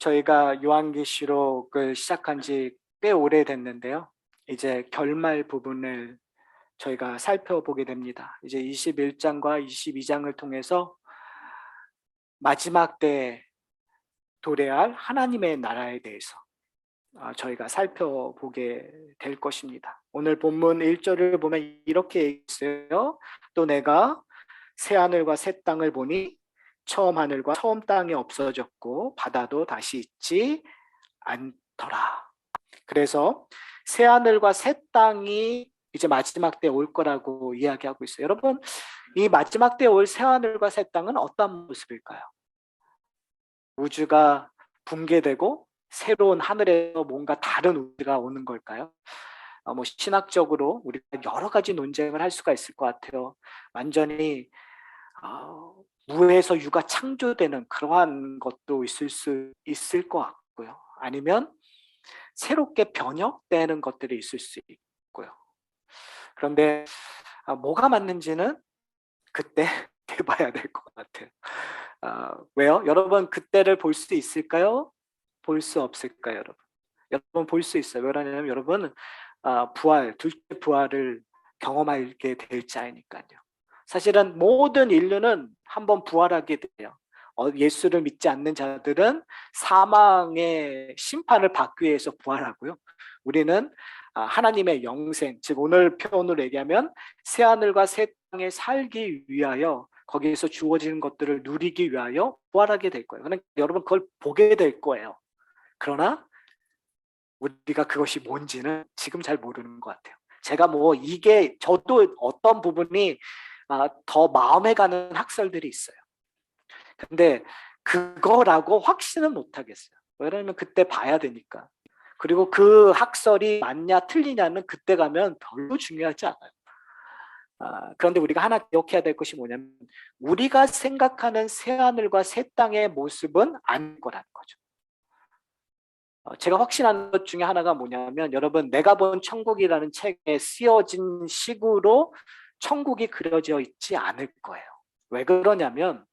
저희가 요한계시록을 시작한 지 꽤 오래됐는데요. 이제 결말 부분을 저희가 살펴보게 됩니다. 이제 21장과 22장을 통해서 마지막 때에 도래할 하나님의 나라에 대해서 저희가 살펴보게 될 것입니다. 오늘 본문 1절을 보면 이렇게 있어요. 또 내가 새 하늘과 새 땅을 보니 처음 하늘과 처음 땅이 없어졌고 바다도 다시 있지 않더라. 그래서 새 하늘과 새 땅이 이제 마지막 때 올 거라고 이야기하고 있어요. 여러분, 이 마지막 때 올 새 하늘과 새 땅은 어떤 모습일까요? 우주가 붕괴되고 새로운 하늘에서 뭔가 다른 우주가 오는 걸까요? 뭐 신학적으로 우리가 여러 가지 논쟁을 할 수가 있을 것 같아요. 완전히 무에서 유가 창조되는 그러한 것도 있을 것 같고요. 아니면 새롭게 변형되는 것들이 있을 수 있고요. 그런데 뭐가 맞는지는 그때 해봐야 될 것 같아요. 왜요? 여러분 그때를 볼 수 있을까요? 볼 수 없을까요, 여러분? 여러분 볼 수 있어요. 왜냐하면 여러분은 둘째 부활을 경험하게 될 자이니까요. 사실은 모든 인류는 한번 부활하게 돼요. 예수를 믿지 않는 자들은 사망의 심판을 받기 위해서 부활하고요. 우리는 하나님의 영생, 즉 오늘 표현으로 얘기하면 새 하늘과 새 땅에 살기 위하여 거기에서 주어지는 것들을 누리기 위하여 부활하게 될 거예요. 그러니까 여러분 그걸 보게 될 거예요. 그러나 우리가 그것이 뭔지는 지금 잘 모르는 것 같아요. 제가 이게 저도 어떤 부분이 더 마음에 가는 학설들이 있어요. 근데 그거라고 확신은 못 하겠어요. 왜냐하면 그때 봐야 되니까. 그리고 그 학설이 맞냐 틀리냐는 그때 가면 별로 중요하지 않아요. 그런데 우리가 하나 기억해야 될 것이 뭐냐면 우리가 생각하는 새하늘과 새 땅의 모습은 아닐 거라는 거죠. 제가 확신하는 것 중에 하나가 뭐냐면 여러분 내가 본 천국이라는 책에 쓰여진 식으로 천국이 그려져 있지 않을 거예요. 왜 그러냐면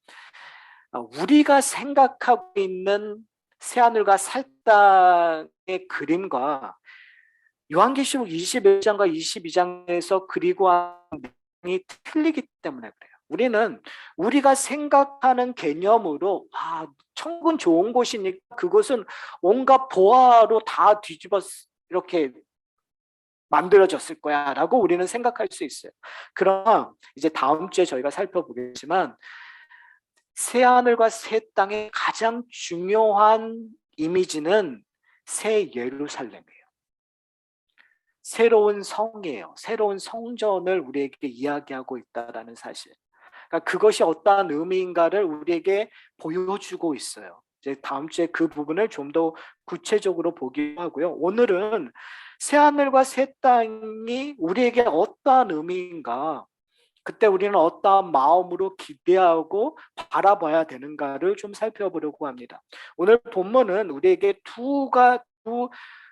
우리가 생각하고 있는 새하늘과 새 땅의 그림과 요한계시록 21장과 22장에서 그리고 한 내용이 틀리기 때문에 그래요. 우리는 우리가 생각하는 개념으로 천국은 좋은 곳이니까 그곳은 온갖 보화로 다 뒤집어 이렇게 만들어졌을 거야 라고 우리는 생각할 수 있어요. 그러나 이제 다음 주에 저희가 살펴보겠지만 새하늘과 새 땅의 가장 중요한 이미지는 새 예루살렘이에요. 새로운 성이에요. 새로운 성전을 우리에게 이야기하고 있다는 사실. 그러니까 그것이 어떠한 의미인가를 우리에게 보여주고 있어요. 이제 다음 주에 그 부분을 좀 더 구체적으로 보기로 하고요. 오늘은 새하늘과 새 땅이 우리에게 어떠한 의미인가, 그때 우리는 어떠한 마음으로 기대하고 바라봐야 되는가를 좀 살펴보려고 합니다. 오늘 본문은 우리에게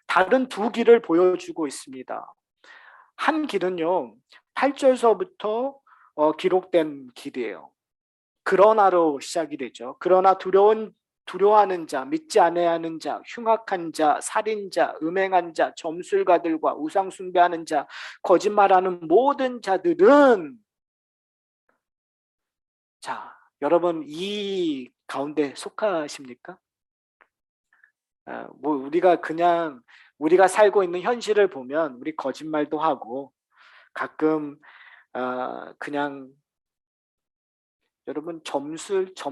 다른 두 길을 보여주고 있습니다. 한 길은요, 8절서부터 기록된 길이에요. 그러나로 시작이 되죠. 그러나 두려워하는 자, 믿지 아니하는 자, 흉악한 자, 살인자, 음행한 자, 점술가들과 우상 숭배하는 자, 거짓말하는 모든 자들은 여러분 이 가운데 속하십니까? 우리가 살고 있는 현실을 보면 우리 거짓말도 하고 가끔 그냥 여러분 점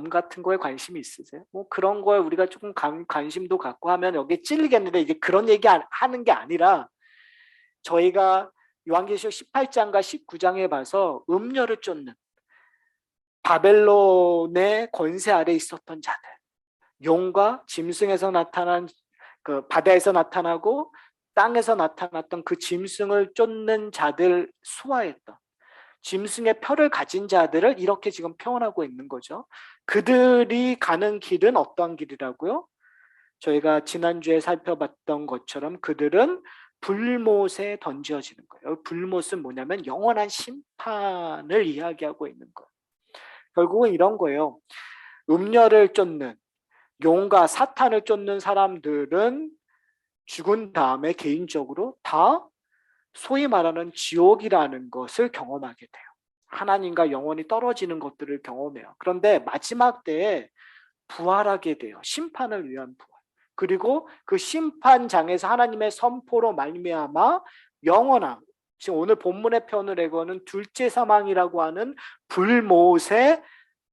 같은 거에 관심이 있으세요? 그런 거에 우리가 조금 관심도 갖고 하면 여기 찔리겠는데 이제 그런 얘기 하는 게 아니라 저희가 요한계시록 18장과 19장에 봐서 음녀를 쫓는 바벨론의 권세 아래 있었던 자들, 용과 짐승에서 나타난 그 바다에서 나타나고 땅에서 나타났던 그 짐승을 쫓는 자들 수하했던 짐승의 표를 가진 자들을 이렇게 지금 표현하고 있는 거죠. 그들이 가는 길은 어떠한 길이라고요? 저희가 지난주에 살펴봤던 것처럼 그들은 불못에 던져지는 거예요. 불못은 뭐냐면 영원한 심판을 이야기하고 있는 거예요. 결국은 이런 거예요. 음녀를 쫓는 용과 사탄을 쫓는 사람들은 죽은 다음에 개인적으로 다 소위 말하는 지옥이라는 것을 경험하게 돼요. 하나님과 영원히 떨어지는 것들을 경험해요. 그런데 마지막 때에 부활하게 돼요. 심판을 위한 부활. 그리고 그 심판장에서 하나님의 선포로 말미암아 영원한, 지금 오늘 본문의 표현을 해고는 둘째 사망이라고 하는 불못에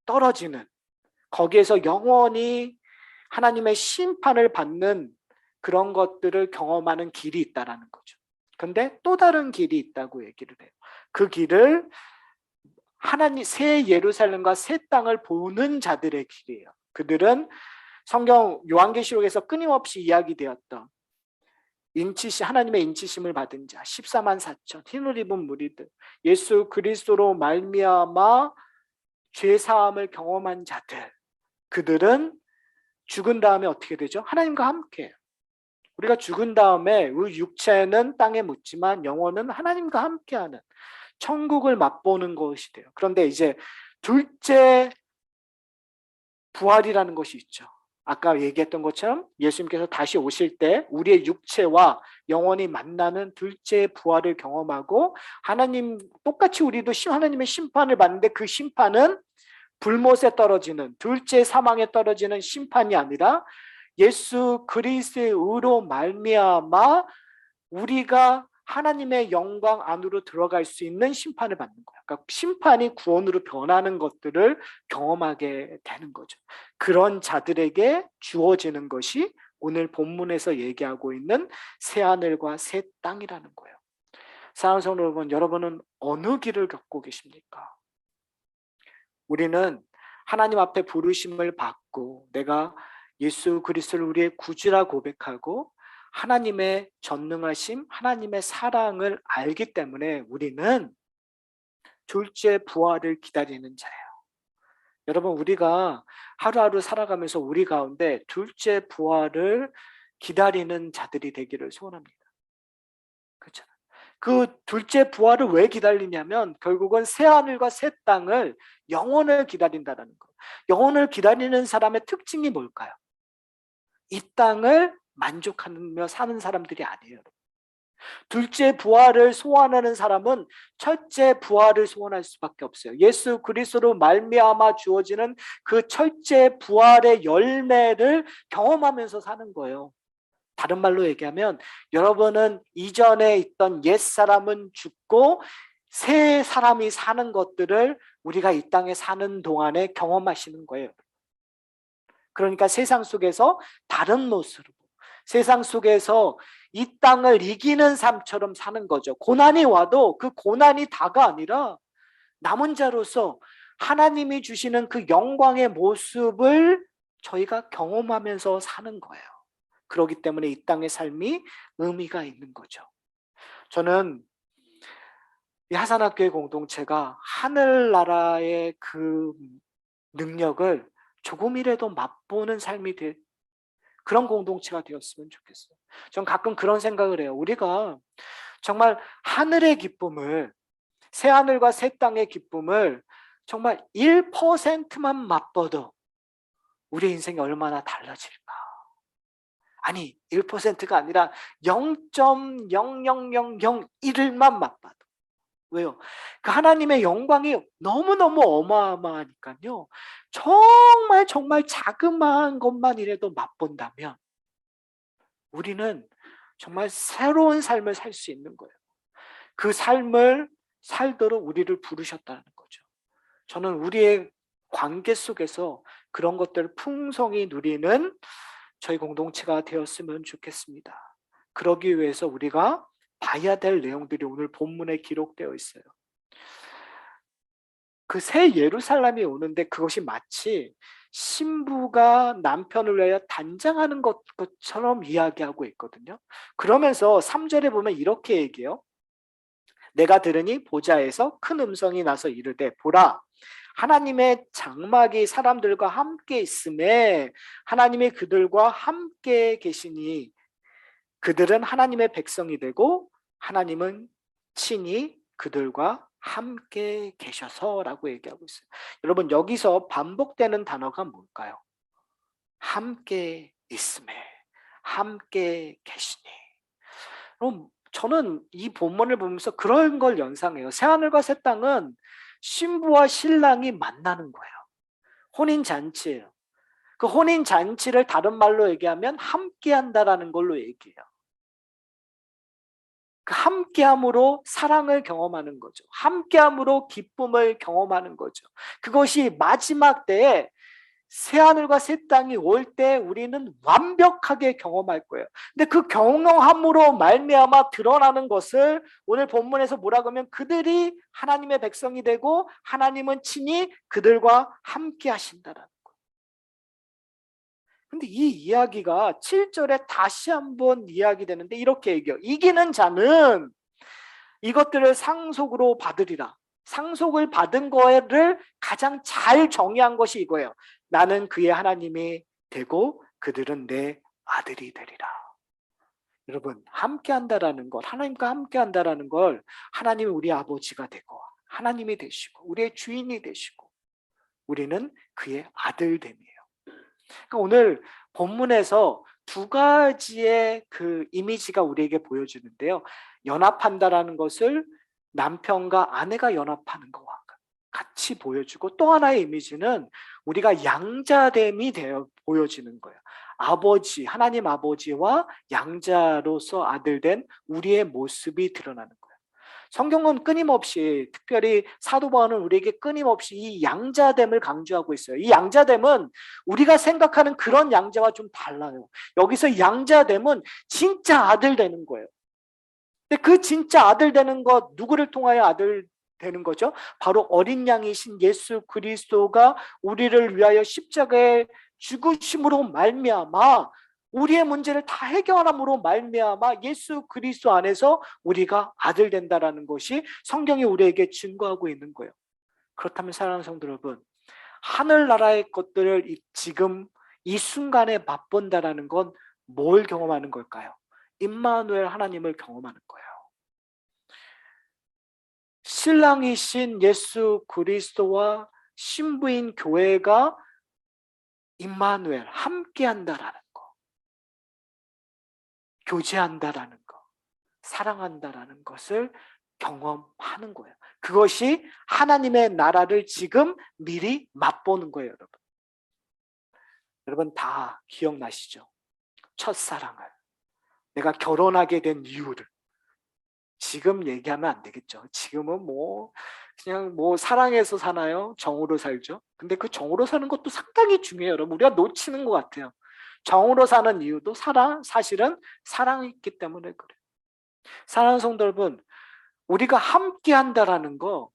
떨어지는, 거기에서 영원히 하나님의 심판을 받는 그런 것들을 경험하는 길이 있다라는 거죠. 근데 또 다른 길이 있다고 얘기를 해요. 그 길을 하나님 새 예루살렘과 새 땅을 보는 자들의 길이에요. 그들은 성경 요한계시록에서 끊임없이 이야기되었던 하나님의 인치심을 받은 자 14만 4천 흰을 입은 무리들, 예수 그리스도로 말미암아 죄 사함을 경험한 자들, 그들은 죽은 다음에 어떻게 되죠? 하나님과 함께해요. 우리가 죽은 다음에 우리 육체는 땅에 묻지만 영혼은 하나님과 함께하는 천국을 맛보는 것이 돼요. 그런데 이제 둘째 부활이라는 것이 있죠. 아까 얘기했던 것처럼 예수님께서 다시 오실 때 우리의 육체와 영혼이 만나는 둘째 부활을 경험하고, 하나님 똑같이 우리도 하나님의 심판을 받는데, 그 심판은 불못에 떨어지는 둘째 사망에 떨어지는 심판이 아니라 예수 그리스도의 의로 말미암아 우리가 하나님의 영광 안으로 들어갈 수 있는 심판을 받는 거예요. 그러니까 심판이 구원으로 변하는 것들을 경험하게 되는 거죠. 그런 자들에게 주어지는 것이 오늘 본문에서 얘기하고 있는 새하늘과 새 땅이라는 거예요. 사랑하는 성도 여러분, 여러분은 어느 길을 겪고 계십니까? 우리는 하나님 앞에 부르심을 받고 내가 예수 그리스도를 우리의 구주라 고백하고 하나님의 전능하심, 하나님의 사랑을 알기 때문에 우리는 둘째 부활을 기다리는 자예요. 여러분, 우리가 하루하루 살아가면서 우리 가운데 둘째 부활을 기다리는 자들이 되기를 소원합니다. 그렇죠? 그 둘째 부활을 왜 기다리냐면 결국은 새 하늘과 새 땅을, 영혼을 기다린다는 거. 영혼을 기다리는 사람의 특징이 뭘까요? 이 땅을 만족하며 사는 사람들이 아니에요. 둘째 부활을 소원하는 사람은 첫째 부활을 소원할 수밖에 없어요. 예수 그리스도로 말미암아 주어지는 그 첫째 부활의 열매를 경험하면서 사는 거예요. 다른 말로 얘기하면 여러분은 이전에 있던 옛사람은 죽고 새 사람이 사는 것들을 우리가 이 땅에 사는 동안에 경험하시는 거예요. 그러니까 세상 속에서 다른 모습으로, 세상 속에서 이 땅을 이기는 삶처럼 사는 거죠. 고난이 와도 그 고난이 다가 아니라 남은 자로서 하나님이 주시는 그 영광의 모습을 저희가 경험하면서 사는 거예요. 그렇기 때문에 이 땅의 삶이 의미가 있는 거죠. 저는 이 하산학교의 공동체가 하늘나라의 그 능력을 조금이라도 맛보는 삶이 그런 공동체가 되었으면 좋겠어요. 전 가끔 그런 생각을 해요. 우리가 정말 하늘의 기쁨을, 새 하늘과 새 땅의 기쁨을 정말 1%만 맛보도 우리 인생이 얼마나 달라질까. 아니, 1%가 아니라 0.00001만 맛봐도. 왜요? 그 하나님의 영광이 너무너무 어마어마하니까요. 정말 정말 자그마한 것만이라도 맛본다면 우리는 정말 새로운 삶을 살 수 있는 거예요. 그 삶을 살도록 우리를 부르셨다는 거죠. 저는 우리의 관계 속에서 그런 것들을 풍성히 누리는 저희 공동체가 되었으면 좋겠습니다. 그러기 위해서 우리가 봐야 될 내용들이 오늘 본문에 기록되어 있어요. 그 새 예루살렘이 오는데 그것이 마치 신부가 남편을 위하여 단장하는 것처럼 이야기하고 있거든요. 그러면서 3절에 보면 이렇게 얘기해요. 내가 들으니 보좌에서 큰 음성이 나서 이르되 보라, 하나님의 장막이 사람들과 함께 있음에 하나님이 그들과 함께 계시니 그들은 하나님의 백성이 되고 하나님은 친히 그들과 함께 계셔서라고 얘기하고 있어요. 여러분, 여기서 반복되는 단어가 뭘까요? 함께 있음에 함께 계시니. 그럼 저는 이 본문을 보면서 그런 걸 연상해요. 새하늘과 새 땅은 신부와 신랑이 만나는 거예요. 혼인잔치예요. 그 혼인잔치를 다른 말로 얘기하면 함께한다라는 걸로 얘기해요. 그 함께함으로 사랑을 경험하는 거죠. 함께함으로 기쁨을 경험하는 거죠. 그것이 마지막 때에 새하늘과 새 땅이 올 때 우리는 완벽하게 경험할 거예요. 근데 그 경험함으로 말미암아 드러나는 것을 오늘 본문에서 뭐라고 하면 그들이 하나님의 백성이 되고 하나님은 친히 그들과 함께 하신다라는 거예요. 근데 이 이야기가 7절에 다시 한번 이야기되는데 이렇게 얘기해요. 이기는 자는 이것들을 상속으로 받으리라. 상속을 받은 거를 가장 잘 정의한 것이 이거예요. 나는 그의 하나님이 되고 그들은 내 아들이 되리라. 여러분, 함께 한다라는 것, 하나님과 함께 한다라는 걸 하나님이 우리 아버지가 되고 하나님이 되시고 우리의 주인이 되시고 우리는 그의 아들됨이에요. 그러니까 오늘 본문에서 두 가지의 그 이미지가 우리에게 보여주는데요. 연합한다라는 것을 남편과 아내가 연합하는 것과 같이 보여주고 또 하나의 이미지는 우리가 양자됨이 되어 보여지는 거예요. 아버지, 하나님 아버지와 양자로서 아들된 우리의 모습이 드러나는 거예요. 성경은 끊임없이 특별히 사도 바울은 우리에게 끊임없이 이 양자됨을 강조하고 있어요. 이 양자됨은 우리가 생각하는 그런 양자와 좀 달라요. 여기서 양자됨은 진짜 아들 되는 거예요. 근데 그 진짜 아들 되는 것 누구를 통하여 아들 되는 거죠? 바로 어린 양이신 예수 그리스도가 우리를 위하여 십자가에 죽으심으로 말미암아 우리의 문제를 다 해결함으로 말미암아 예수 그리스도 안에서 우리가 아들 된다라는 것이 성경이 우리에게 증거하고 있는 거예요. 그렇다면 사랑하는 성도 여러분, 하늘나라의 것들을 지금 이 순간에 맛본다라는 건 뭘 경험하는 걸까요? 임마누엘 하나님을 경험하는 거예요. 신랑이신 예수 그리스도와 신부인 교회가 임마누엘 함께한다라는 거, 교제한다라는 거, 사랑한다라는 것을 경험하는 거예요. 그것이 하나님의 나라를 지금 미리 맛보는 거예요, 여러분. 여러분 다 기억나시죠? 첫사랑을, 내가 결혼하게 된 이유를 지금 얘기하면 안 되겠죠. 지금은 그냥 사랑해서 사나요? 정으로 살죠. 근데 그 정으로 사는 것도 상당히 중요해요. 여러분 우리가 놓치는 것 같아요. 정으로 사는 이유도 사실은 사랑이 있기 때문에 그래요. 사랑하는 성도 여러분, 우리가 함께 한다라는 거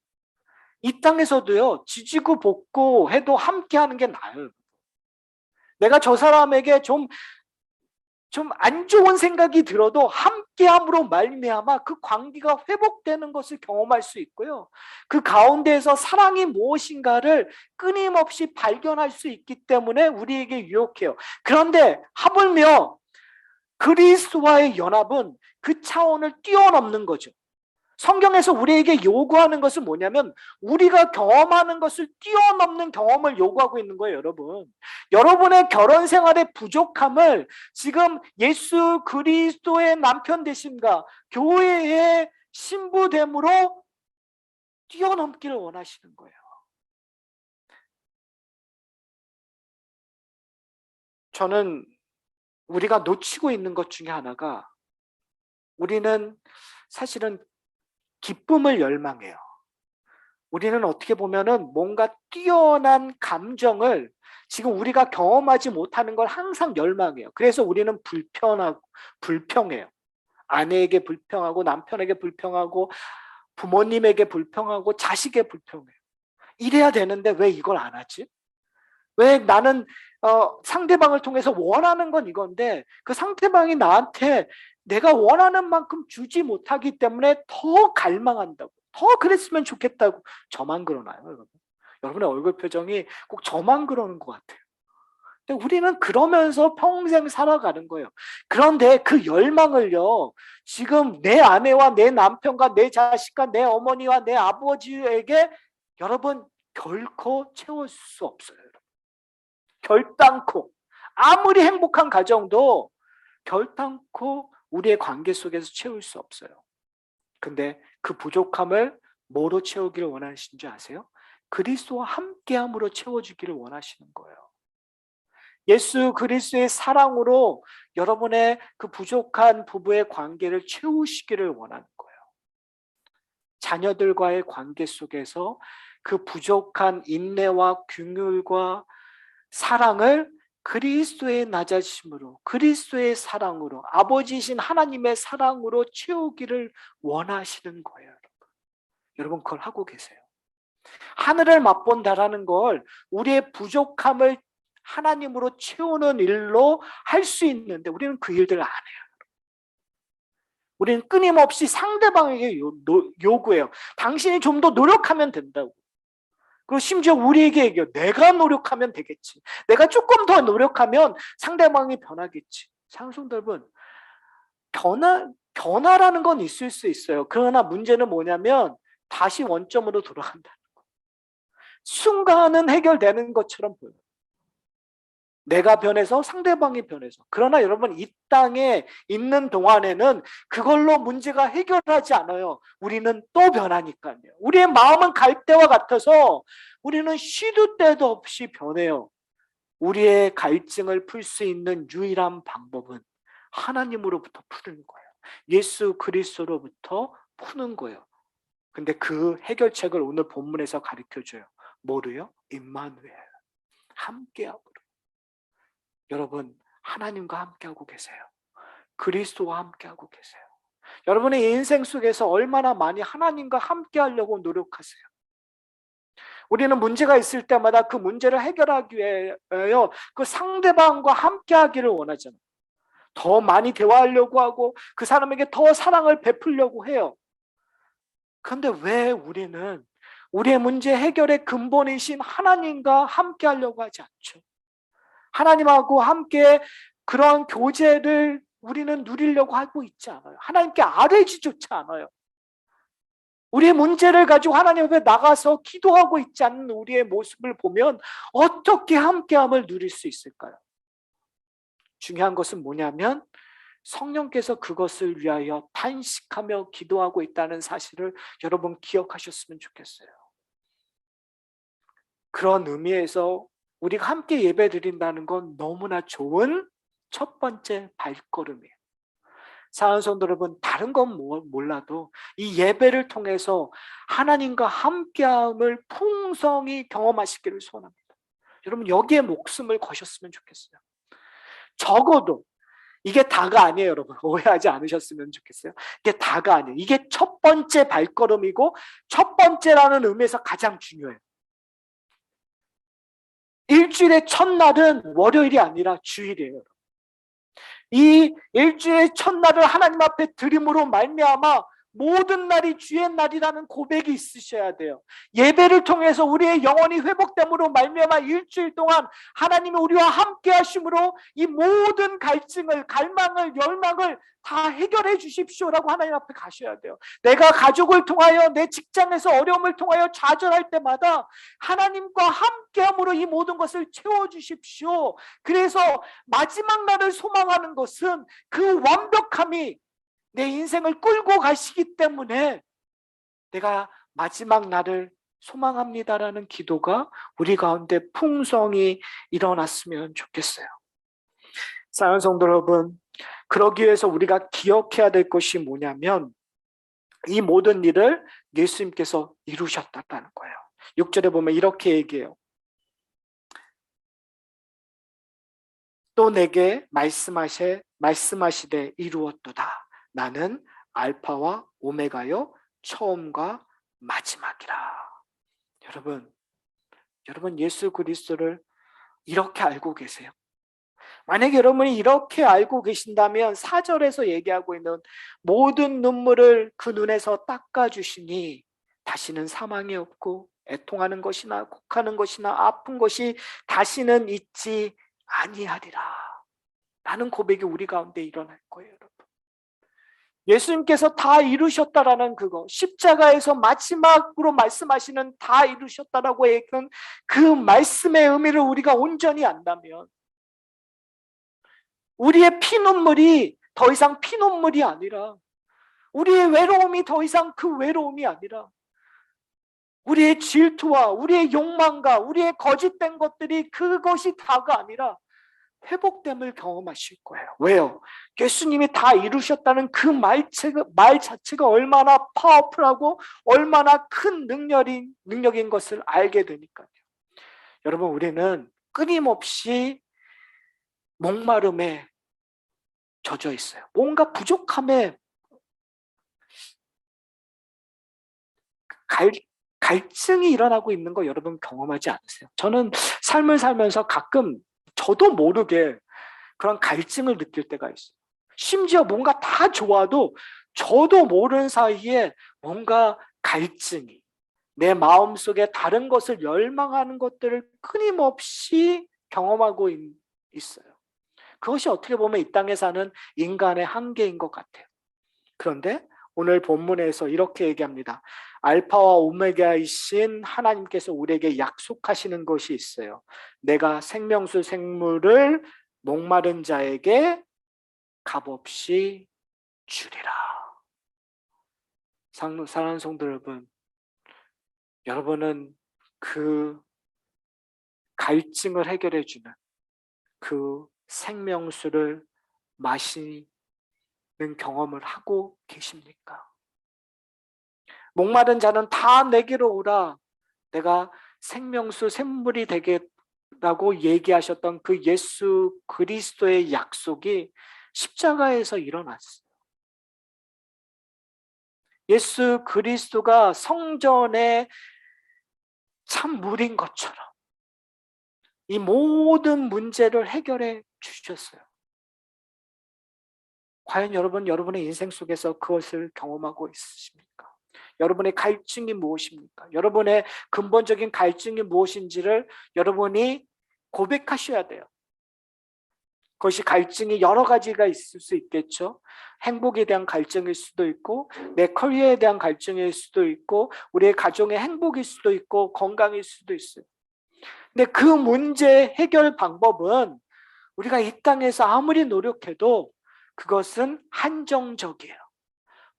이 땅에서도요 지지고 볶고 해도 함께 하는 게 나아요. 내가 저 사람에게 좀 안 좋은 생각이 들어도 함께함으로 말미암아 그 관계가 회복되는 것을 경험할 수 있고요. 그 가운데에서 사랑이 무엇인가를 끊임없이 발견할 수 있기 때문에 우리에게 유혹해요. 그런데 하물며 그리스도와의 연합은 그 차원을 뛰어넘는 거죠. 성경에서 우리에게 요구하는 것은 뭐냐면 우리가 경험하는 것을 뛰어넘는 경험을 요구하고 있는 거예요, 여러분. 여러분의 결혼 생활의 부족함을 지금 예수 그리스도의 남편 되심과 교회의 신부됨으로 뛰어넘기를 원하시는 거예요. 저는 우리가 놓치고 있는 것 중에 하나가 우리는 사실은 기쁨을 열망해요. 우리는 어떻게 보면은 뭔가 뛰어난 감정을 지금 우리가 경험하지 못하는 걸 항상 열망해요. 그래서 우리는 불평해요. 아내에게 불평하고 남편에게 불평하고 부모님에게 불평하고 자식에게 불평해요. 이래야 되는데 왜 이걸 안 하지? 왜 나는 상대방을 통해서 원하는 건 이건데 그 상대방이 나한테 내가 원하는 만큼 주지 못하기 때문에 더 갈망한다고, 더 그랬으면 좋겠다고. 저만 그러나요, 여러분? 여러분의 얼굴 표정이 꼭 저만 그러는 것 같아요. 근데 우리는 그러면서 평생 살아가는 거예요. 그런데 그 열망을요, 지금 내 아내와 내 남편과 내 자식과 내 어머니와 내 아버지에게 여러분 결코 채울 수 없어요. 결단코 아무리 행복한 가정도 결단코 우리의 관계 속에서 채울 수 없어요. 근데 그 부족함을 뭐로 채우기를 원하시는 줄 아세요? 그리스도와 함께함으로 채워주기를 원하시는 거예요. 예수 그리스도의 사랑으로 여러분의 그 부족한 부부의 관계를 채우시기를 원하는 거예요. 자녀들과의 관계 속에서 그 부족한 인내와 긍휼과 사랑을 그리스도의 낮아짐으로, 그리스도의 사랑으로, 아버지이신 하나님의 사랑으로 채우기를 원하시는 거예요. 여러분 그걸 하고 계세요. 하늘을 맛본다라는 걸 우리의 부족함을 하나님으로 채우는 일로 할 수 있는데 우리는 그 일들을 안 해요. 우리는 끊임없이 상대방에게 요구해요. 당신이 좀 더 노력하면 된다고. 그리고 심지어 우리에게 얘기해요. 내가 노력하면 되겠지. 내가 조금 더 노력하면 상대방이 변하겠지. 사랑하는 여러분, 변화라는 건 있을 수 있어요. 그러나 문제는 뭐냐면 다시 원점으로 돌아간다는 거. 순간은 해결되는 것처럼 보여요. 내가 변해서 상대방이 변해서. 그러나 여러분 이 땅에 있는 동안에는 그걸로 문제가 해결하지 않아요. 우리는 또 변하니까요. 우리의 마음은 갈대와 같아서 우리는 시도 때도 없이 변해요. 우리의 갈증을 풀 수 있는 유일한 방법은 하나님으로부터 푸는 거예요. 예수 그리스도로부터 푸는 거예요. 근데 그 해결책을 오늘 본문에서 가르쳐줘요. 뭐로요? 임마누엘, 함께함으로. 여러분 하나님과 함께하고 계세요. 그리스도와 함께하고 계세요. 여러분의 인생 속에서 얼마나 많이 하나님과 함께하려고 노력하세요. 우리는 문제가 있을 때마다 그 문제를 해결하기 위하여 그 상대방과 함께하기를 원하잖아요. 더 많이 대화하려고 하고 그 사람에게 더 사랑을 베풀려고 해요. 그런데 왜 우리는 우리의 문제 해결의 근본이신 하나님과 함께하려고 하지 않죠? 하나님하고 함께 그런 교제를 우리는 누리려고 하고 있지 않아요. 하나님께 아뢰지조차 않아요. 우리의 문제를 가지고 하나님 앞에 나가서 기도하고 있지 않는 우리의 모습을 보면 어떻게 함께함을 누릴 수 있을까요? 중요한 것은 뭐냐면 성령께서 그것을 위하여 탄식하며 기도하고 있다는 사실을 여러분 기억하셨으면 좋겠어요. 그런 의미에서 우리가 함께 예배 드린다는 건 너무나 좋은 첫 번째 발걸음이에요. 사랑하는 성도 여러분, 다른 건 몰라도 이 예배를 통해서 하나님과 함께함을 풍성히 경험하시기를 소원합니다. 여러분 여기에 목숨을 거셨으면 좋겠어요. 적어도 이게 다가 아니에요. 여러분 오해하지 않으셨으면 좋겠어요. 이게 다가 아니에요. 이게 첫 번째 발걸음이고 첫 번째라는 의미에서 가장 중요해요. 일주일의 첫날은 월요일이 아니라 주일이에요. 이 일주일의 첫날을 하나님 앞에 드림으로 말미암아 모든 날이 주의 날이라는 고백이 있으셔야 돼요. 예배를 통해서 우리의 영혼이 회복됨으로 말미암아 일주일 동안 하나님이 우리와 함께 하심으로 이 모든 갈증을, 갈망을, 열망을 다 해결해 주십시오라고 하나님 앞에 가셔야 돼요. 내가 가족을 통하여 내 직장에서 어려움을 통하여 좌절할 때마다 하나님과 함께함으로 이 모든 것을 채워주십시오. 그래서 마지막 날을 소망하는 것은 그 완벽함이 내 인생을 끌고 가시기 때문에 내가 마지막 날을 소망합니다라는 기도가 우리 가운데 풍성히 일어났으면 좋겠어요. 사랑하는 성도 여러분, 그러기 위해서 우리가 기억해야 될 것이 뭐냐면 이 모든 일을 예수님께서 이루셨다는 거예요. 6절에 보면 이렇게 얘기해요. 또 내게 말씀하시되 이루었도다. 나는 알파와 오메가요 처음과 마지막이라. 여러분 예수 그리스도를 이렇게 알고 계세요? 만약에 여러분이 이렇게 알고 계신다면 4절에서 얘기하고 있는 모든 눈물을 그 눈에서 닦아주시니 다시는 사망이 없고 애통하는 것이나 곡하는 것이나 아픈 것이 다시는 있지 아니하리라 라는 고백이 우리 가운데 일어날 거예요. 여러분 예수님께서 다 이루셨다라는 그거, 십자가에서 마지막으로 말씀하시는 다 이루셨다라고 얘기한 그 말씀의 의미를 우리가 온전히 안다면 우리의 피눈물이 더 이상 피눈물이 아니라, 우리의 외로움이 더 이상 그 외로움이 아니라, 우리의 질투와 우리의 욕망과 우리의 거짓된 것들이 그것이 다가 아니라 회복됨을 경험하실 거예요. 왜요? 예수님이 다 이루셨다는 그 말 자체가 얼마나 파워풀하고 얼마나 큰 능력인 것을 알게 되니까요. 여러분, 우리는 끊임없이 목마름에 젖어 있어요. 뭔가 부족함에 갈증이 일어나고 있는 거 여러분 경험하지 않으세요? 저는 삶을 살면서 가끔 저도 모르게 그런 갈증을 느낄 때가 있어요. 심지어 뭔가 다 좋아도 저도 모르는 사이에 뭔가 갈증이, 내 마음속에 다른 것을 열망하는 것들을 끊임없이 경험하고 있어요. 그것이 어떻게 보면 이 땅에 사는 인간의 한계인 것 같아요. 그런데 오늘 본문에서 이렇게 얘기합니다. 알파와 오메가이신 하나님께서 우리에게 약속하시는 것이 있어요. 내가 생명수 생물을 목마른 자에게 값없이 주리라. 사랑하는 성도 여러분, 여러분은 그 갈증을 해결해 주는 그 생명수를 마시는 경험을 하고 계십니까? 목마른 자는 다 내게로 오라. 내가 생명수 샘물이 되겠다고 얘기하셨던 그 예수 그리스도의 약속이 십자가에서 일어났어요. 예수 그리스도가 성전의 참 물인 것처럼 이 모든 문제를 해결해 주셨어요. 과연 여러분의 인생 속에서 그것을 경험하고 있으십니까? 여러분의 갈증이 무엇입니까? 여러분의 근본적인 갈증이 무엇인지를 여러분이 고백하셔야 돼요. 그것이 갈증이 여러 가지가 있을 수 있겠죠. 행복에 대한 갈증일 수도 있고, 내 커리어에 대한 갈증일 수도 있고, 우리의 가정의 행복일 수도 있고, 건강일 수도 있어요. 근데 그 문제 해결 방법은 우리가 이 땅에서 아무리 노력해도 그것은 한정적이에요.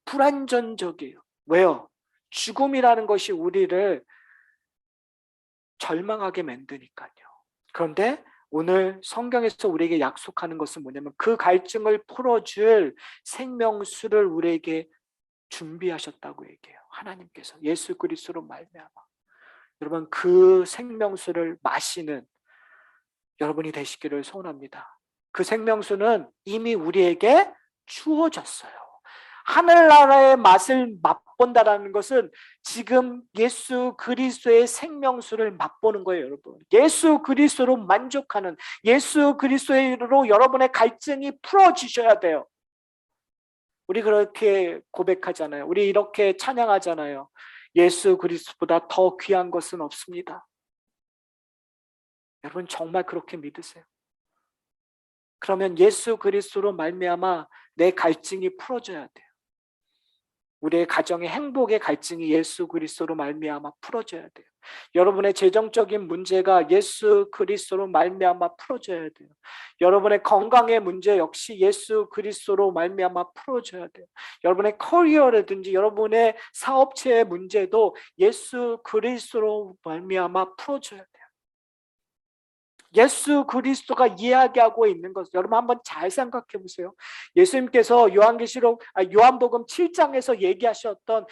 불완전적이에요. 왜요? 죽음이라는 것이 우리를 절망하게 만드니까요. 그런데 오늘 성경에서 우리에게 약속하는 것은 뭐냐면 그 갈증을 풀어줄 생명수를 우리에게 준비하셨다고 얘기해요. 하나님께서 예수 그리스도로 말미암아. 여러분, 그 생명수를 마시는 여러분이 되시기를 소원합니다. 그 생명수는 이미 우리에게 주어졌어요. 하늘나라의 맛을 맛본다라는 것은 지금 예수 그리스도의 생명수를 맛보는 거예요, 여러분. 예수 그리스도로 만족하는, 예수 그리스도로 여러분의 갈증이 풀어지셔야 돼요. 우리 그렇게 고백하잖아요. 우리 이렇게 찬양하잖아요. 예수 그리스도보다 더 귀한 것은 없습니다. 여러분 정말 그렇게 믿으세요? 그러면 예수 그리스도로 말미암아 내 갈증이 풀어져야 돼요. 우리의 가정의 행복의 갈증이 예수 그리스도로 말미암아 풀어져야 돼요. 여러분의 재정적인 문제가 예수 그리스도로 말미암아 풀어져야 돼요. 여러분의 건강의 문제 역시 예수 그리스도로 말미암아 풀어져야 돼요. 여러분의 커리어라든지 여러분의 사업체의 문제도 예수 그리스도로 말미암아 풀어져야 돼요. 예수 그리스도가 이야기하고 있는 것, 여러분 한번 잘 생각해 보세요. 예수님께서 요한복음 7장에서 얘기하셨던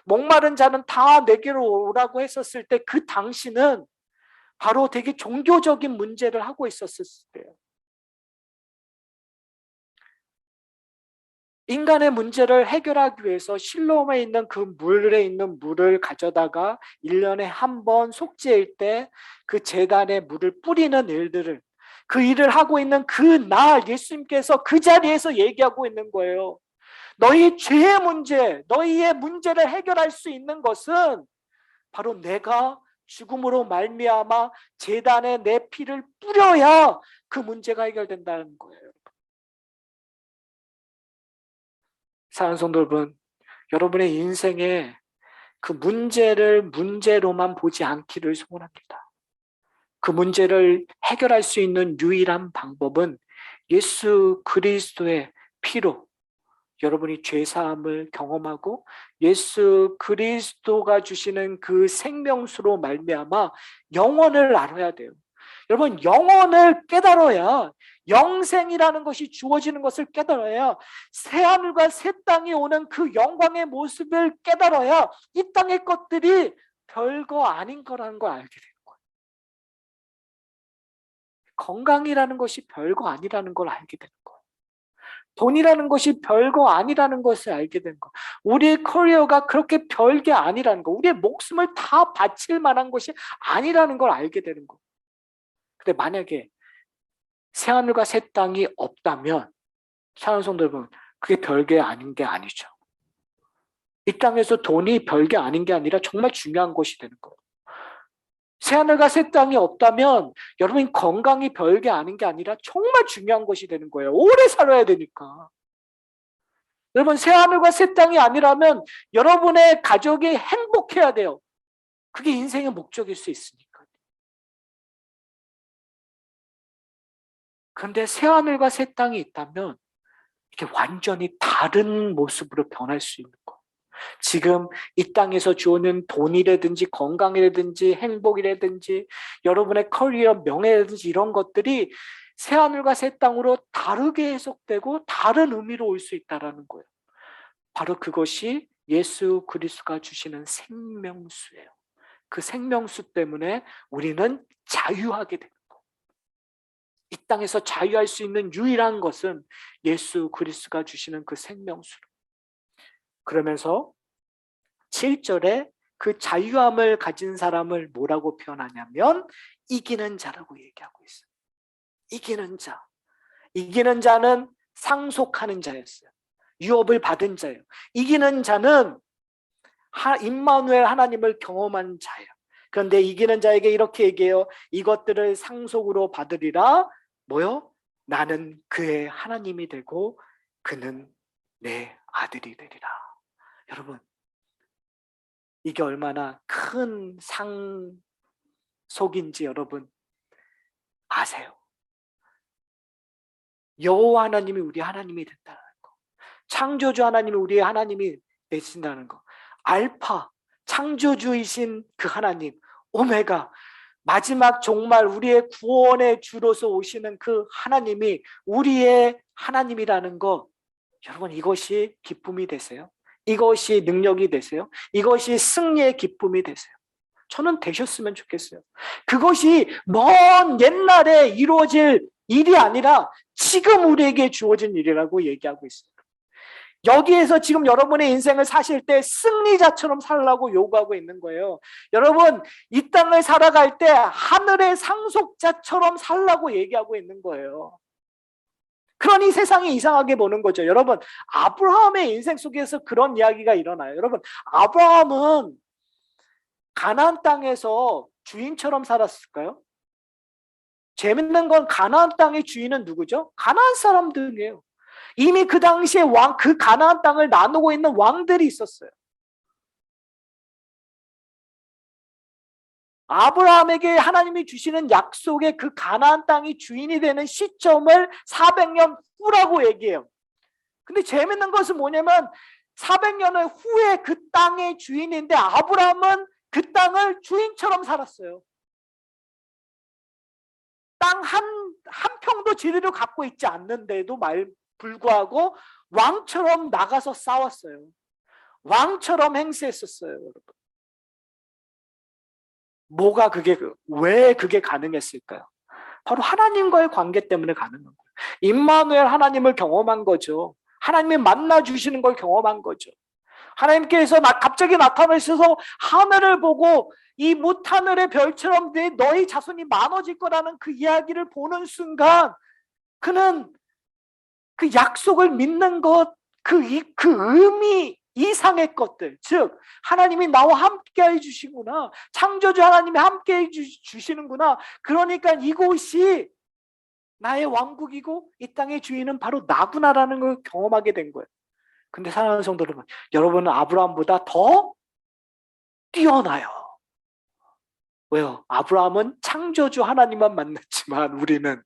목마른 자는 다 내게로 오라고 했었을 때 그 당시는 바로 되게 종교적인 문제를 하고 있었을 때예요. 인간의 문제를 해결하기 위해서 실로암에 있는 그 물에 있는 물을 가져다가 1년에 한 번 속죄일 때 그 제단에 물을 뿌리는 일들을, 그 일을 하고 있는 그 날 예수님께서 그 자리에서 얘기하고 있는 거예요. 너희 죄의 문제, 너희의 문제를 해결할 수 있는 것은 바로 내가 죽음으로 말미암아 제단에 내 피를 뿌려야 그 문제가 해결된다는 거예요. 사랑하는 성도 여러분, 여러분의 인생에 그 문제를 문제로만 보지 않기를 소원합니다. 그 문제를 해결할 수 있는 유일한 방법은 예수 그리스도의 피로 여러분이 죄사함을 경험하고 예수 그리스도가 주시는 그 생명수로 말미암아 영원을 알아야 돼요. 여러분, 영원을 깨달아야, 영생이라는 것이 주어지는 것을 깨달아야, 새하늘과 새 땅이 오는 그 영광의 모습을 깨달아야 이 땅의 것들이 별거 아닌 거라는 걸 알게 되는 거예요. 건강이라는 것이 별거 아니라는 걸 알게 되는 거예요. 돈이라는 것이 별거 아니라는 것을 알게 된 거. 우리의 커리어가 그렇게 별게 아니라는 거. 우리의 목숨을 다 바칠 만한 것이 아니라는 걸 알게 되는 거. 근데 만약에 새하늘과 새 땅이 없다면, 사랑하는 성도 여러분, 그게 별게 아닌 게 아니죠. 이 땅에서 돈이 별게 아닌 게 아니라 정말 중요한 것이 되는 거예요. 새하늘과 새 땅이 없다면 여러분 건강이 별게 아닌 게 아니라 정말 중요한 것이 되는 거예요. 오래 살아야 되니까. 여러분, 새하늘과 새 땅이 아니라면 여러분의 가족이 행복해야 돼요. 그게 인생의 목적일 수 있으니까. 그런데 새하늘과 새 땅이 있다면 이게 완전히 다른 모습으로 변할 수 있는 거예요. 지금 이 땅에서 주어는 돈이라든지 건강이라든지 행복이라든지 여러분의 커리어, 명예라든지 이런 것들이 새하늘과 새 땅으로 다르게 해석되고 다른 의미로 올 수 있다는 거예요. 바로 그것이 예수 그리스도가 주시는 생명수예요. 그 생명수 때문에 우리는 자유하게 되는 거예요. 이 땅에서 자유할 수 있는 유일한 것은 예수 그리스도가 주시는 그 생명수로. 그러면서 7절에 그 자유함을 가진 사람을 뭐라고 표현하냐면 이기는 자라고 얘기하고 있어요. 이기는 자. 이기는 자는 상속하는 자였어요. 유업을 받은 자예요. 이기는 자는 임마누엘 하나님을 경험한 자예요. 그런데 이기는 자에게 이렇게 얘기해요. 이것들을 상속으로 받으리라. 뭐요? 나는 그의 하나님이 되고 그는 내 아들이 되리라. 여러분, 이게 얼마나 큰 상속인지 여러분 아세요? 여호와 하나님이 우리 하나님이 된다는 거, 창조주 하나님이 우리의 하나님이 되신다는 거, 알파 창조주이신 그 하나님, 오메가 마지막 정말 우리의 구원의 주로서 오시는 그 하나님이 우리의 하나님이라는 거, 여러분 이것이 기쁨이 되세요? 이것이 능력이 되세요? 이것이 승리의 기쁨이 되세요? 저는 되셨으면 좋겠어요. 그것이 먼 옛날에 이루어질 일이 아니라 지금 우리에게 주어진 일이라고 얘기하고 있습니다. 여기에서 지금 여러분의 인생을 사실 때 승리자처럼 살라고 요구하고 있는 거예요. 여러분, 이 땅을 살아갈 때 하늘의 상속자처럼 살라고 얘기하고 있는 거예요. 그러니 세상이 이상하게 보는 거죠. 여러분, 아브라함의 인생 속에서 그런 이야기가 일어나요. 여러분, 아브라함은 가나안 땅에서 주인처럼 살았을까요? 재밌는 건 가나안 땅의 주인은 누구죠? 가나안 사람들이에요. 이미 그 당시에 그 가나안 땅을 나누고 있는 왕들이 있었어요. 아브라함에게 하나님이 주시는 약속의 그 가나안 땅이 주인이 되는 시점을 400년 후라고 얘기해요. 근데 재밌는 것은 뭐냐면 400년 후에 그 땅의 주인인데 아브라함은 그 땅을 주인처럼 살았어요. 땅 한 평도 제대로 갖고 있지 않는데도 불구하고 왕처럼 나가서 싸웠어요. 왕처럼 행세했었어요, 여러분. 왜 그게 가능했을까요? 바로 하나님과의 관계 때문에 가능한 거예요. 임마누엘 하나님을 경험한 거죠. 하나님이 만나주시는 걸 경험한 거죠. 하나님께서 갑자기 나타나셔서 하늘을 보고 이 뭇하늘의 별처럼 너희 자손이 많아질 거라는 그 이야기를 보는 순간 그는 그 약속을 믿는 것, 그 의미 이상의 것들, 즉 하나님이 나와 함께 해주시구나, 창조주 하나님이 함께 해주시는구나, 그러니까 이곳이 나의 왕국이고 이 땅의 주인은 바로 나구나라는 걸 경험하게 된 거예요. 근데 사랑하는 성도 여러분, 여러분은 아브라함보다 더 뛰어나요. 왜요? 아브라함은 창조주 하나님만 만났지만 우리는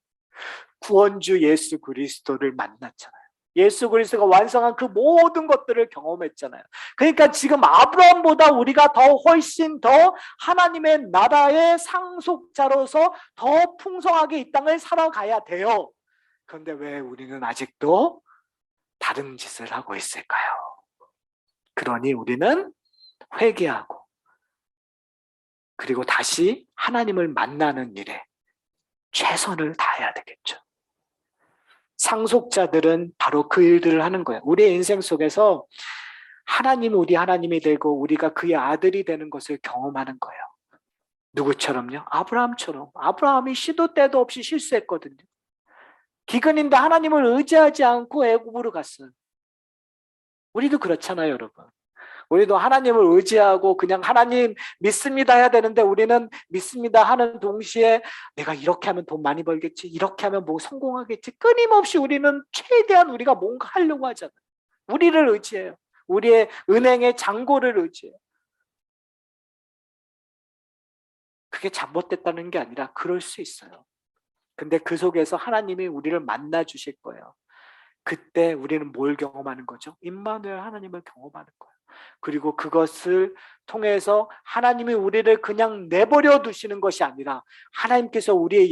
구원주 예수 그리스도를 만났잖아요. 예수 그리스도가 완성한 그 모든 것들을 경험했잖아요. 그러니까 지금 아브라함보다 우리가 더 훨씬 더 하나님의 나라의 상속자로서 더 풍성하게 이 땅을 살아가야 돼요. 그런데 왜 우리는 아직도 다른 짓을 하고 있을까요? 그러니 우리는 회개하고 그리고 다시 하나님을 만나는 일에 최선을 다해야 되겠죠. 상속자들은 바로 그 일들을 하는 거예요. 우리의 인생 속에서 하나님 우리 하나님이 되고 우리가 그의 아들이 되는 것을 경험하는 거예요. 누구처럼요? 아브라함처럼. 아브라함이 시도 때도 없이 실수했거든요. 기근인데 하나님을 의지하지 않고 애굽으로 갔어요. 우리도 그렇잖아요, 여러분. 우리도 하나님을 의지하고 그냥 하나님 믿습니다 해야 되는데 우리는 믿습니다 하는 동시에 내가 이렇게 하면 돈 많이 벌겠지, 이렇게 하면 뭐 성공하겠지, 끊임없이 우리는 최대한 우리가 뭔가 하려고 하잖아요. 우리를 의지해요. 우리의 은행의 잔고를 의지해요. 그게 잘못됐다는 게 아니라 그럴 수 있어요. 근데 그 속에서 하나님이 우리를 만나 주실 거예요. 그때 우리는 뭘 경험하는 거죠? 임마누엘 하나님을 경험하는 거예요. 그리고 그것을 통해서 하나님이 우리를 그냥 내버려 두시는 것이 아니라 하나님께서 우리의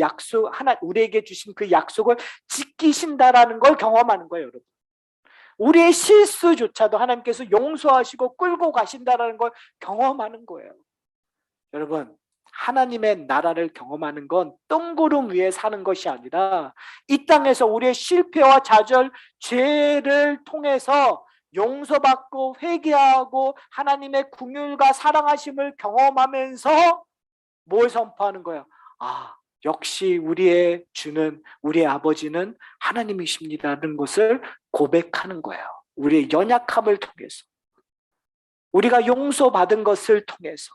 우리에게 주신 그 약속을 지키신다라는 걸 경험하는 거예요, 여러분. 우리의 실수조차도 하나님께서 용서하시고 끌고 가신다라는 걸 경험하는 거예요. 여러분, 하나님의 나라를 경험하는 건 뜬구름 위에 사는 것이 아니라 이 땅에서 우리의 실패와 좌절, 죄를 통해서 용서받고 회개하고 하나님의 긍휼과 사랑하심을 경험하면서 뭘 선포하는 거예요? 아, 역시 우리의 주는, 우리의 아버지는 하나님이십니다라는 것을 고백하는 거예요. 우리의 연약함을 통해서, 우리가 용서받은 것을 통해서,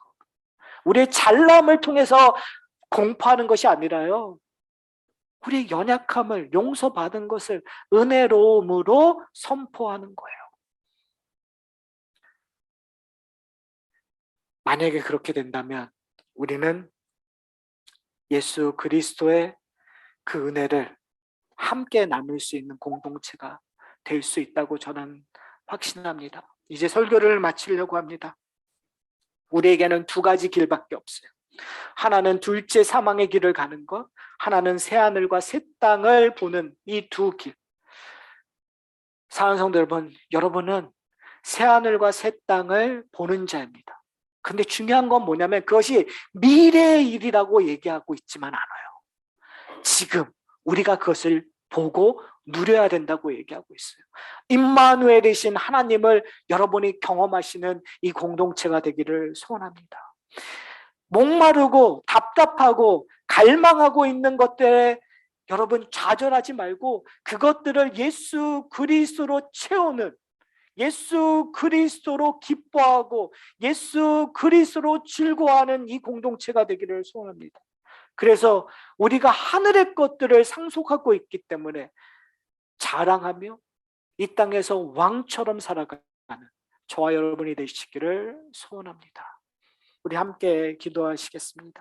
우리의 잘남을 통해서 공포하는 것이 아니라요, 우리의 연약함을, 용서받은 것을 은혜로움으로 선포하는 거예요. 만약에 그렇게 된다면 우리는 예수 그리스도의 그 은혜를 함께 나눌 수 있는 공동체가 될 수 있다고 저는 확신합니다. 이제 설교를 마치려고 합니다. 우리에게는 두 가지 길밖에 없어요. 하나는 둘째 사망의 길을 가는 것, 하나는 새하늘과 새 땅을 보는 이 두 길. 사랑하는 성도 여러분, 여러분은 새하늘과 새 땅을 보는 자입니다. 근데 중요한 건 뭐냐면 그것이 미래의 일이라고 얘기하고 있지만 않아요. 지금 우리가 그것을 보고 누려야 된다고 얘기하고 있어요. 임마누엘이신 하나님을 여러분이 경험하시는 이 공동체가 되기를 소원합니다. 목마르고 답답하고 갈망하고 있는 것들에 여러분 좌절하지 말고 그것들을 예수 그리스도로 채우는, 예수 그리스도로 기뻐하고 예수 그리스도로 즐거워하는 이 공동체가 되기를 소원합니다. 그래서 우리가 하늘의 것들을 상속하고 있기 때문에 자랑하며 이 땅에서 왕처럼 살아가는 저와 여러분이 되시기를 소원합니다. 우리 함께 기도하시겠습니다.